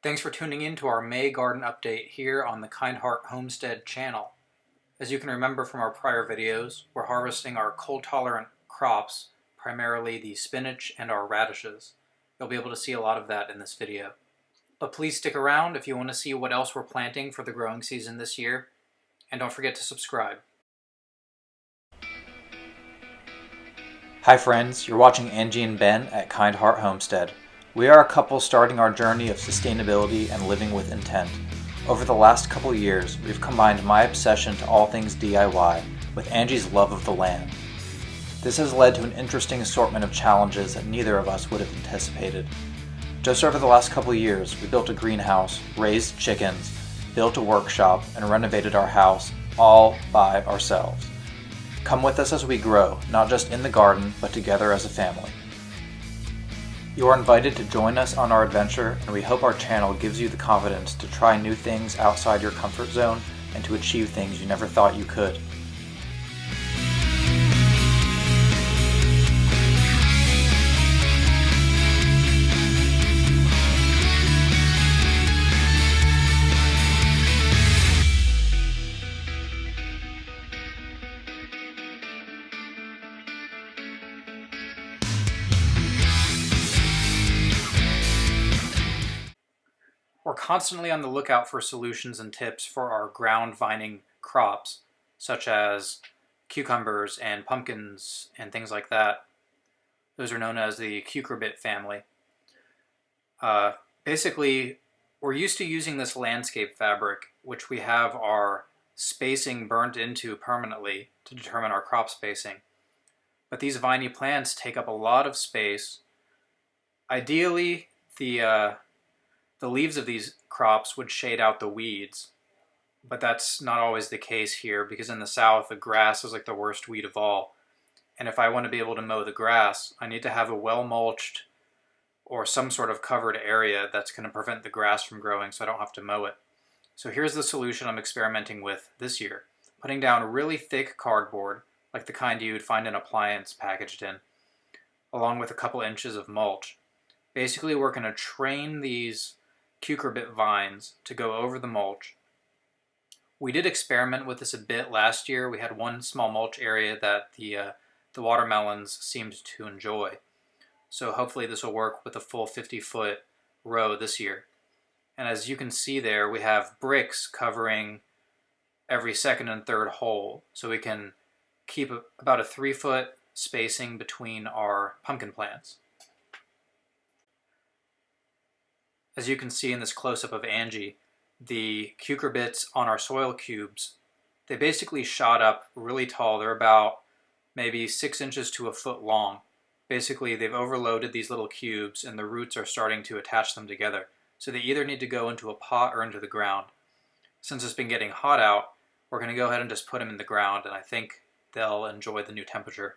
Thanks for tuning in to our May garden update here on the Kind Heart Homestead channel. As you can remember from our prior videos, we're harvesting our cold-tolerant crops, primarily the spinach and our radishes. You'll be able to see a lot of that in this video. But please stick around if you want to see what else we're planting for the growing season this year, and don't forget to subscribe. Hi friends, you're watching Angie and Ben at Kind Heart Homestead. We are a couple starting our journey of sustainability and living with intent. Over the last couple years, we've combined my obsession to all things DIY with Angie's love of the land. This has led to an interesting assortment of challenges that neither of us would have anticipated. Just over the last couple years, we built a greenhouse, raised chickens, built a workshop, and renovated our house, all by ourselves. Come with us as we grow, not just in the garden, but together as a family. You are invited to join us on our adventure, and we hope our channel gives you the confidence to try new things outside your comfort zone and to achieve things you never thought you could. We're constantly on the lookout for solutions and tips for our ground vining crops, such as cucumbers and pumpkins and things like that. Those are known as the cucurbit family. Basically, we're used to using this landscape fabric, which we have our spacing burnt into permanently to determine our crop spacing. But these viney plants take up a lot of space. Ideally, the leaves of these crops would shade out the weeds, but that's not always the case here because in the south the grass is like the worst weed of all. And if I want to be able to mow the grass, I need to have a well-mulched or some sort of covered area that's going to prevent the grass from growing so I don't have to mow it. So here's the solution I'm experimenting with this year. Putting down really thick cardboard, like the kind you would find an appliance packaged in, along with a couple inches of mulch. Basically, we're going to train these cucurbit vines to go over the mulch. We did experiment with this a bit last year. We had one small mulch area that the watermelons seemed to enjoy. So hopefully this will work with a full 50-foot row this year. And as you can see there, we have bricks covering every second and third hole. So we can keep about a 3-foot spacing between our pumpkin plants. As you can see in this close-up of Angie, the cucurbits on our soil cubes, they basically shot up really tall. They're about maybe 6 inches to a foot long. Basically, they've overloaded these little cubes and the roots are starting to attach them together. So they either need to go into a pot or into the ground. Since it's been getting hot out, we're going to go ahead and just put them in the ground, and I think they'll enjoy the new temperature.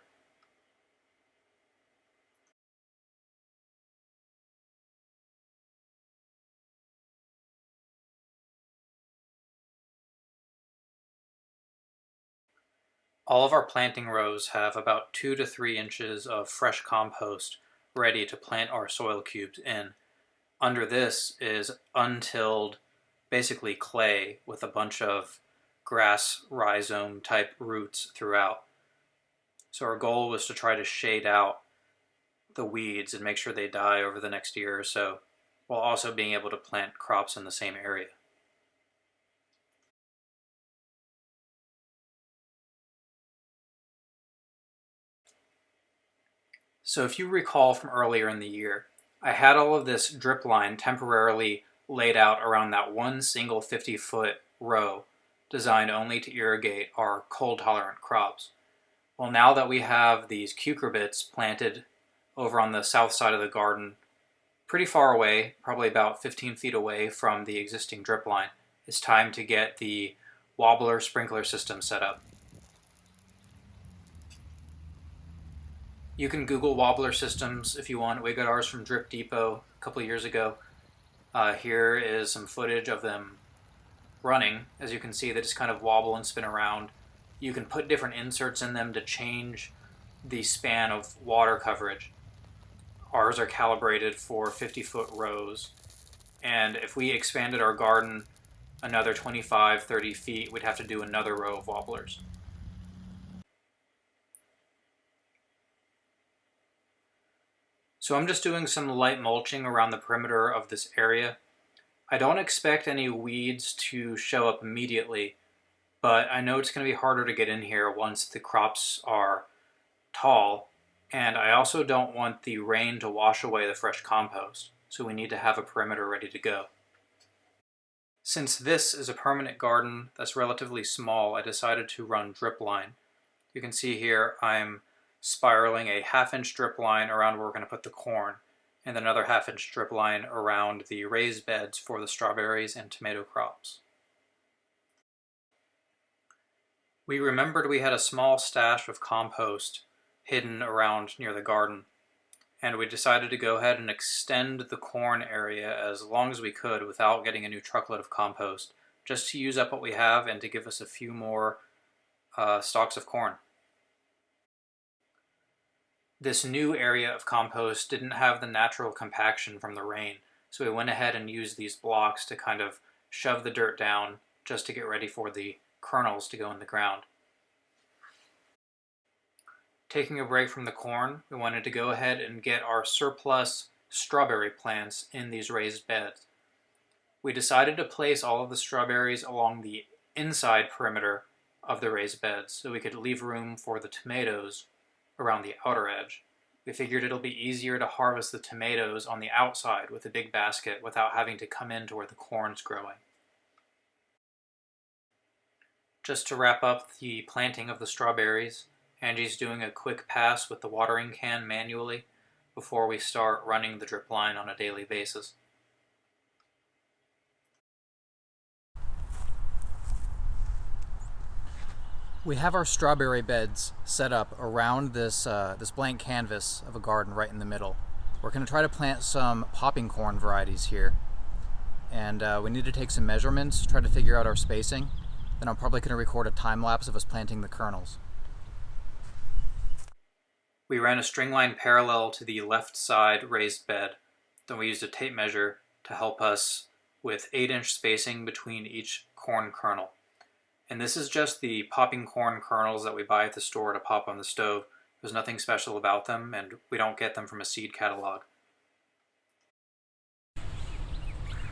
All of our planting rows have about 2 to 3 inches of fresh compost ready to plant our soil cubes in. Under this is untilled, basically clay with a bunch of grass rhizome type roots throughout. So our goal was to try to shade out the weeds and make sure they die over the next year or so, while also being able to plant crops in the same area. So if you recall from earlier in the year, I had all of this drip line temporarily laid out around that one single 50-foot row designed only to irrigate our cold-tolerant crops. Well, now that we have these cucurbits planted over on the south side of the garden, pretty far away, probably about 15 feet away from the existing drip line, it's time to get the wobbler sprinkler system set up. You can Google wobbler systems if you want. We got ours from Drip Depot a couple years ago. Here is some footage of them running. As you can see, they just kind of wobble and spin around. You can put different inserts in them to change the span of water coverage. Ours are calibrated for 50-foot rows, And if we expanded our garden another 25, 30 feet, we'd have to do another row of wobblers. So I'm just doing some light mulching around the perimeter of this area. I don't expect any weeds to show up immediately, but I know it's going to be harder to get in here once the crops are tall, and I also don't want the rain to wash away the fresh compost, so we need to have a perimeter ready to go. Since this is a permanent garden that's relatively small, I decided to run drip line. You can see here I'm spiraling a half-inch drip line around where we're going to put the corn, and another half-inch drip line around the raised beds for the strawberries and tomato crops. We remembered we had a small stash of compost hidden around near the garden, and we decided to go ahead and extend the corn area as long as we could without getting a new truckload of compost, just to use up what we have and to give us a few more stalks of corn. This new area of compost didn't have the natural compaction from the rain, so we went ahead and used these blocks to kind of shove the dirt down just to get ready for the kernels to go in the ground. Taking a break from the corn, we wanted to go ahead and get our surplus strawberry plants in these raised beds. We decided to place all of the strawberries along the inside perimeter of the raised beds so we could leave room for the tomatoes around the outer edge. We figured it'll be easier to harvest the tomatoes on the outside with a big basket without having to come into where the corn's growing. Just to wrap up the planting of the strawberries, Angie's doing a quick pass with the watering can manually before we start running the drip line on a daily basis. We have our strawberry beds set up around this blank canvas of a garden right in the middle. We're going to try to plant some popping corn varieties here, and we need to take some measurements to try to figure out our spacing. Then I'm probably going to record a time lapse of us planting the kernels. We ran a string line parallel to the left side raised bed. Then we used a tape measure to help us with 8-inch spacing between each corn kernel. And this is just the popping corn kernels that we buy at the store to pop on the stove. There's nothing special about them, and we don't get them from a seed catalog.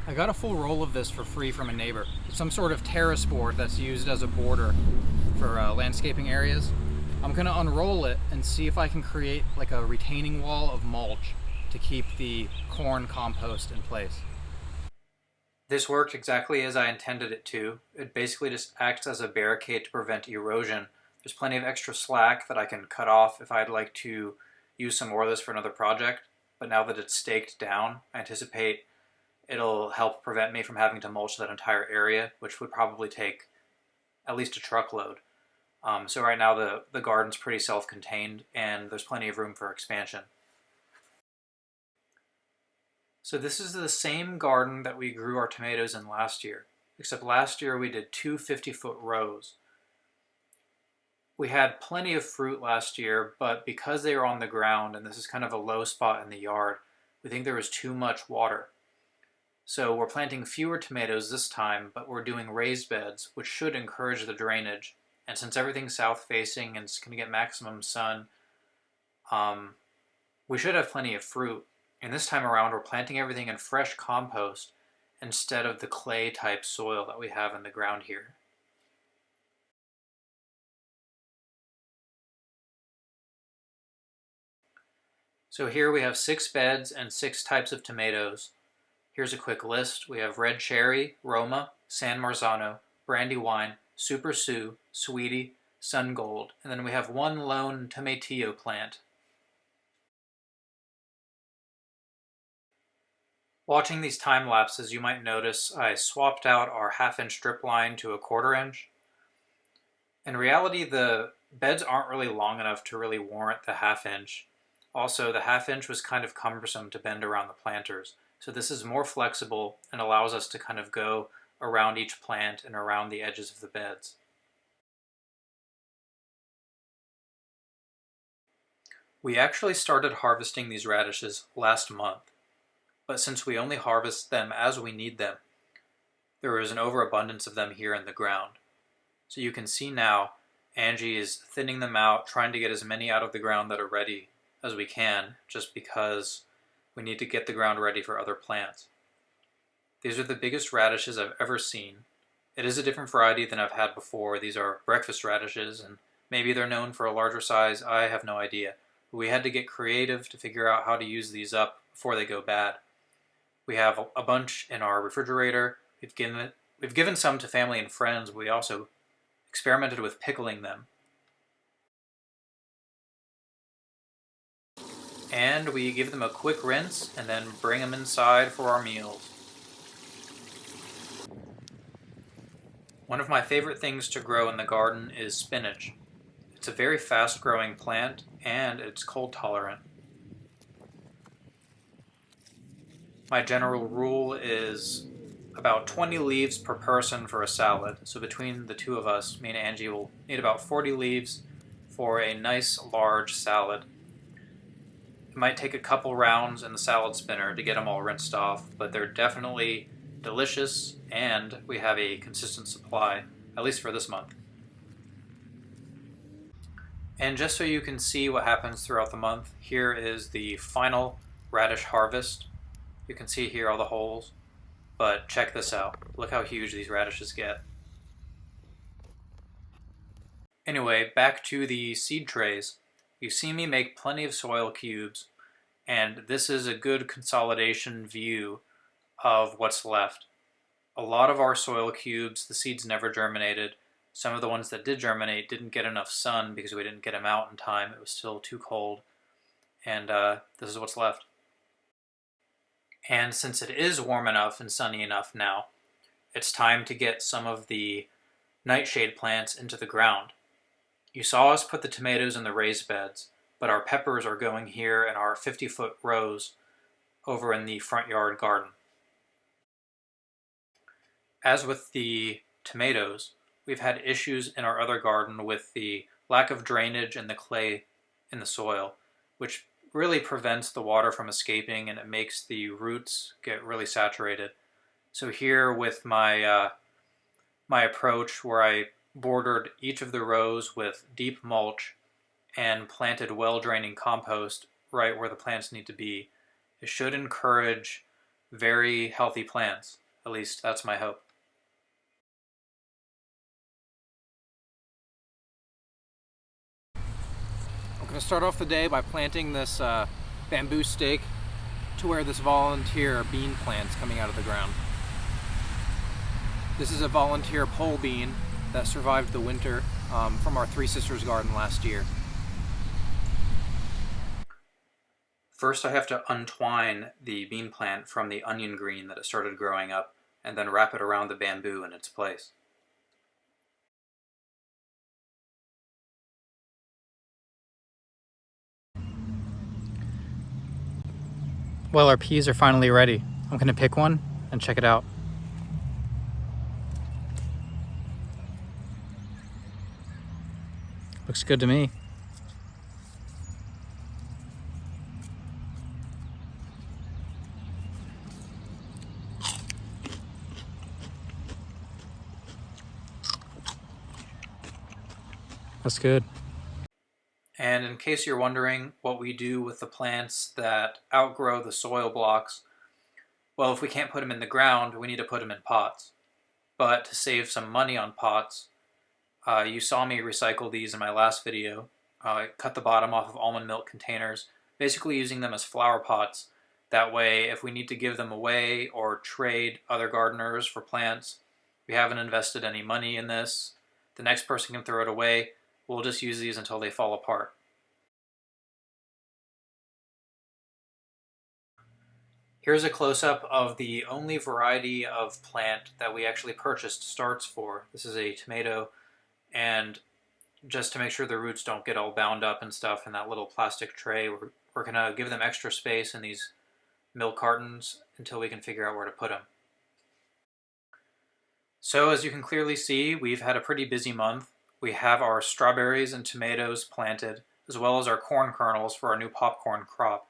I got a full roll of this for free from a neighbor. It's some sort of terrace board that's used as a border for landscaping areas. I'm going to unroll it and see if I can create like a retaining wall of mulch to keep the corn compost in place. This worked exactly as I intended it to. It basically just acts as a barricade to prevent erosion. There's plenty of extra slack that I can cut off if I'd like to use some more of this for another project, but now that it's staked down, I anticipate it'll help prevent me from having to mulch that entire area, which would probably take at least a truckload. So right now the garden's pretty self-contained and there's plenty of room for expansion. So this is the same garden that we grew our tomatoes in last year, except last year we did two 50-foot rows. We had plenty of fruit last year, but because they were on the ground and this is kind of a low spot in the yard, we think there was too much water. So we're planting fewer tomatoes this time, but we're doing raised beds, which should encourage the drainage. And since everything's south-facing and it's going to get maximum sun, we should have plenty of fruit. And this time around, we're planting everything in fresh compost instead of the clay-type soil that we have in the ground here. So here we have 6 beds and 6 types of tomatoes. Here's a quick list. We have Red Cherry, Roma, San Marzano, Brandywine, Super Sioux, Sweetie, Sun Gold, and then we have one lone tomatillo plant. Watching these time lapses, you might notice I swapped out our 1/2-inch drip line to a 1/4 inch. In reality, the beds aren't really long enough to really warrant the 1/2 inch. Also, the 1/2 inch was kind of cumbersome to bend around the planters, so this is more flexible and allows us to kind of go around each plant and around the edges of the beds. We actually started harvesting these radishes last month, but since we only harvest them as we need them, there is an overabundance of them here in the ground. So you can see now, Angie is thinning them out, trying to get as many out of the ground that are ready as we can, just because we need to get the ground ready for other plants. These are the biggest radishes I've ever seen. It is a different variety than I've had before. These are breakfast radishes, and maybe they're known for a larger size. I have no idea. But we had to get creative to figure out how to use these up before they go bad. We have a bunch in our refrigerator. We've given some to family and friends. We also experimented with pickling them. And we give them a quick rinse and then bring them inside for our meals. One of my favorite things to grow in the garden is spinach. It's a very fast-growing plant and it's cold tolerant. My general rule is about 20 leaves per person for a salad. So between the two of us, me and Angie will need about 40 leaves for a nice large salad. It might take a couple rounds in the salad spinner to get them all rinsed off, but they're definitely delicious and we have a consistent supply, at least for this month. And just so you can see what happens throughout the month, here is the final radish harvest. You can see here all the holes, but check this out. Look how huge these radishes get. Anyway, back to the seed trays. You see me make plenty of soil cubes, and this is a good consolidation view of what's left. A lot of our soil cubes, the seeds never germinated. Some of the ones that did germinate didn't get enough sun because we didn't get them out in time. It was still too cold. And this is what's left. And since it is warm enough and sunny enough now, it's time to get some of the nightshade plants into the ground. You saw us put the tomatoes in the raised beds, but our peppers are going here in our 50-foot rows over in the front yard garden. As with the tomatoes, we've had issues in our other garden with the lack of drainage and the clay in the soil, which really prevents the water from escaping and it makes the roots get really saturated. So here with my approach where I bordered each of the rows with deep mulch and planted well-draining compost right where the plants need to be, it should encourage very healthy plants. At least that's my hope. I'm going to start off the day by planting this bamboo stake to where this volunteer bean plant's coming out of the ground. This is a volunteer pole bean that survived the winter from our Three Sisters garden last year. First I have to untwine the bean plant from the onion green that it started growing up and then wrap it around the bamboo in its place. Well, our peas are finally ready. I'm going to pick one and check it out. Looks good to me. That's good. And in case you're wondering what we do with the plants that outgrow the soil blocks, well, if we can't put them in the ground, we need to put them in pots. But to save some money on pots, you saw me recycle these in my last video. I cut the bottom off of almond milk containers, basically using them as flower pots. That way, if we need to give them away or trade other gardeners for plants, we haven't invested any money in this. The next person can throw it away. We'll just use these until they fall apart. Here's a close-up of the only variety of plant that we actually purchased starts for. This is a tomato, and just to make sure the roots don't get all bound up and stuff in that little plastic tray, we're going to give them extra space in these milk cartons until we can figure out where to put them. So as you can clearly see, we've had a pretty busy month. We have our strawberries and tomatoes planted, as well as our corn kernels for our new popcorn crop.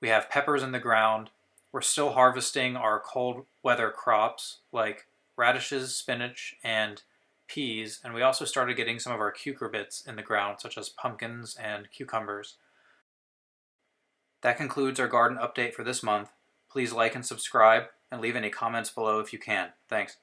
We have peppers in the ground, We're still harvesting our cold weather crops like radishes, spinach, and peas, and we also started getting some of our cucurbits in the ground, such as pumpkins and cucumbers. That concludes our garden update for this month. Please like and subscribe, and leave any comments below if you can. Thanks.